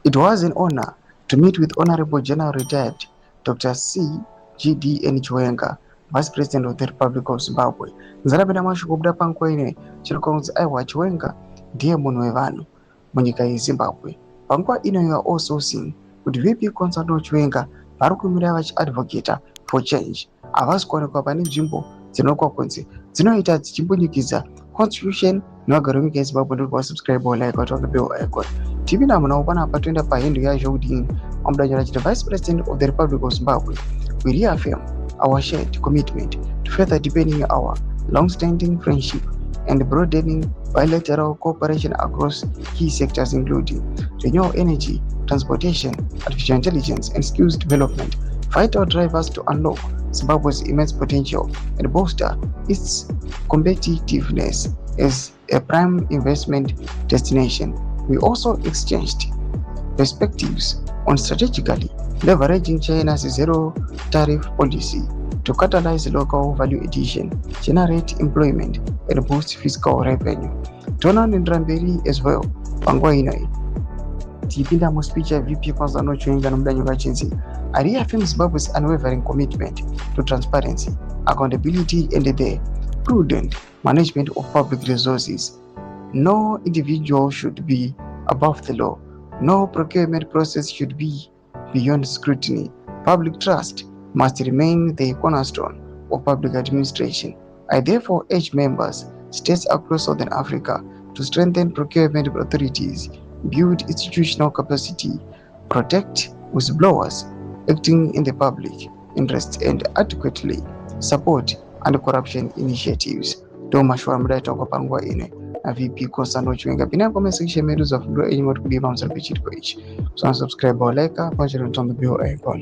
It was an honor to meet with Honorable General Retired Dr. C.G.D.N. Chiwenga, Vice President of the Republic of Zimbabwe. Nzarapinda mwacho kubuda panguva ine chirikonzi aiwa Chiwenga ndiye munhu wevanhu munyika yeZimbabwe. Panguva ino you are also seeing kuti VP Constantine Chiwenga vari kumira vachiadvocata for change. Havasi kuonekwa pane nzvimbo dzinoonekwa kunzi dzinoita dzichimbundikidza constitution nevagari venyika yeZimbabwe. Ndiri kuwasubscribe like watonga bell icon. TV namuna upana patoenda pahindu yacho kuti amudanyira chiti Vice President of the Republic of Zimbabwe, we reaffirm our shared commitment to further deepening our long-standing friendship and broadening bilateral cooperation across key sectors including renewable energy, transportation, artificial intelligence, and skills development, vital drivers to unlock Zimbabwe's immense potential and bolster its competitiveness as a prime investment destination. We also exchanged perspectives on strategically leveraging China's zero tariff policy to catalyze local value addition, generate employment, and boost fiscal revenue. Tona Ndramberi as well, panguva inoi tipinda muspeech ya VP Constantine Chiwenga nomudanyi wachinzi, I reaffirm Zimbabwe's unwavering commitment to transparency, accountability, and the prudent management of public resources. No individual should be above the law. No procurement process should be beyond scrutiny. Public trust must remain the cornerstone of public administration. I therefore urge members, states across Southern Africa to strengthen procurement authorities, build institutional capacity, protect whistleblowers acting in the public interest, and adequately support anti-corruption initiatives. Domashwara mudaita kwa panguva ine na VP Constantine Chiwenga. Pina comment section medu za fundo enyi motu kudiva msarpichiri kwa ichi. So subscribe or like, punch it on the bell icon.